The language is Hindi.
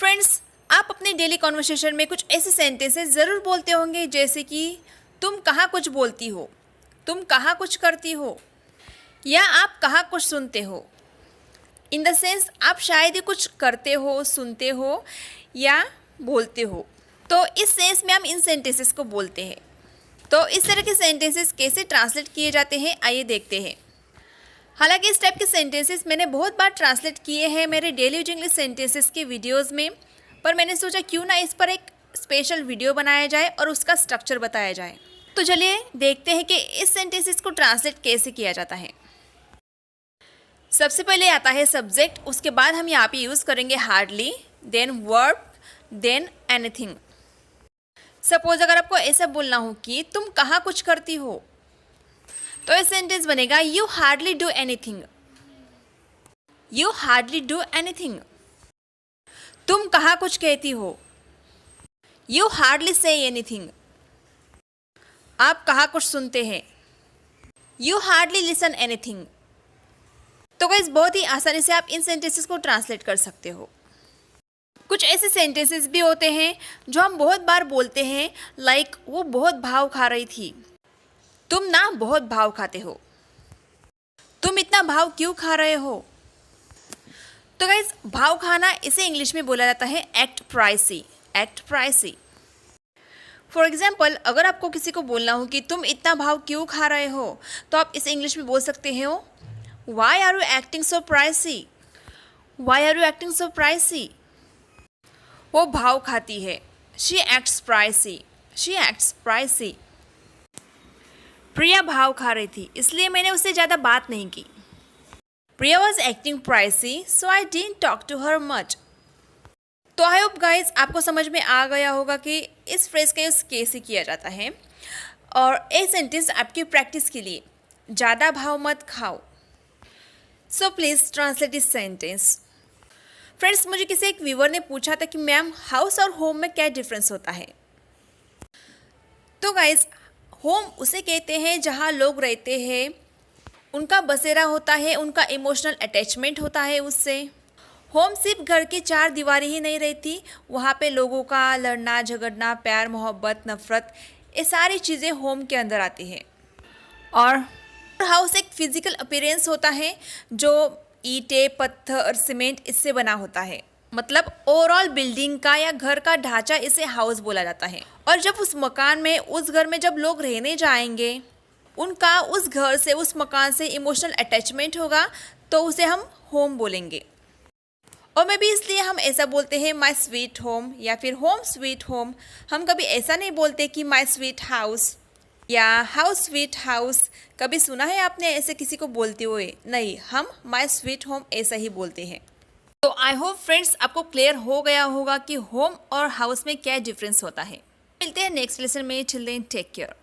फ्रेंड्स, आप अपने डेली कॉन्वर्सेशन में कुछ ऐसे सेंटेंसेस ज़रूर बोलते होंगे जैसे कि तुम कहाँ कुछ बोलती हो, तुम कहाँ कुछ करती हो, या आप कहाँ कुछ सुनते हो। इन द सेंस आप शायद ही कुछ करते हो, सुनते हो या बोलते हो। तो इस सेंस में हम इन सेंटेंसेस को बोलते हैं। तो इस तरह के सेंटेंसेस कैसे ट्रांसलेट किए जाते हैं, आइए देखते हैं। हालांकि इस टाइप के सेंटेंसेस मैंने बहुत बार ट्रांसलेट किए हैं मेरे डेली यूज इंग्लिश सेंटेंसेस के वीडियोस में, पर मैंने सोचा क्यों ना इस पर एक स्पेशल वीडियो बनाया जाए और उसका स्ट्रक्चर बताया जाए। तो चलिए देखते हैं कि इस सेंटेंसेस को ट्रांसलेट कैसे किया जाता है। सबसे पहले आता है सब्जेक्ट, उसके बाद हम यहाँ पे यूज़ करेंगे hardly, then verb, then anything. Suppose अगर आपको ऐसा बोलना हो कि तुम कहाँ कुछ करती हो, तो ये सेंटेंस बनेगा you hardly do anything. You hardly do anything. तुम कहाँ कुछ कहती हो, यू हार्डली से एनीथिंग। आप कहाँ कुछ सुनते हैं, यू हार्डली लिसन एनीथिंग। तो गाइस बहुत ही आसानी से आप इन सेंटेंसेस को ट्रांसलेट कर सकते हो। कुछ ऐसे सेंटेंसेस भी होते हैं जो हम बहुत बार बोलते हैं, लाइक वो बहुत भाव खा रही थी, तुम ना बहुत भाव खाते हो, तुम इतना भाव क्यों खा रहे हो। तो गाइस भाव खाना इसे इंग्लिश में बोला जाता है act pricey. Act pricey. For example, अगर आपको किसी को बोलना हो कि तुम इतना भाव क्यों खा रहे हो, तो आप इसे इंग्लिश में बोल सकते हो why are you acting so pricey. Why are you acting so pricey. वो भाव खाती है, she acts pricey. She acts pricey. Priya भाव खा रही थी, इसलिए मैंने उससे ज़्यादा बात नहीं की। Priya was acting pricey, so I didn't talk to her much. तो आई होप गाइज आपको समझ में आ गया होगा कि इस फ्रेज का यूज़ कैसे किया जाता है। और ये सेंटेंस आपकी प्रैक्टिस के लिए, ज़्यादा भाव मत खाओ। So please translate this sentence. Friends, मुझे किसी एक व्यूअर ने पूछा था कि मैम हाउस और होम में क्या डिफरेंस होता है। तो गाइज होम उसे कहते हैं जहाँ लोग रहते हैं, उनका बसेरा होता है, उनका इमोशनल अटैचमेंट होता है उससे। होम सिर्फ घर की चार दीवारी ही नहीं रहती, वहाँ पे लोगों का लड़ना झगड़ना, प्यार मोहब्बत नफ़रत, ये सारी चीज़ें होम के अंदर आती हैं। और हाउस एक फिजिकल अपीयरेंस होता है जो ईंटें, पत्थर और सीमेंट इससे बना होता है। मतलब ओवरऑल बिल्डिंग का या घर का ढांचा इसे हाउस बोला जाता है। और जब उस मकान में, उस घर में जब लोग रहने जाएंगे, उनका उस घर से, उस मकान से इमोशनल अटैचमेंट होगा, तो उसे हम होम बोलेंगे। और मे भी इसलिए हम ऐसा बोलते हैं माई स्वीट होम या फिर होम स्वीट होम। हम कभी ऐसा नहीं बोलते कि माई स्वीट हाउस या हाउस स्वीट हाउस। कभी सुना है आपने ऐसे किसी को बोलते हुए? नहीं, हम माई स्वीट होम ऐसा ही बोलते हैं। तो आई होप फ्रेंड्स आपको क्लियर हो गया होगा कि होम और हाउस में क्या डिफरेंस होता है। मिलते हैं नेक्स्ट लेसन में। Till then take care.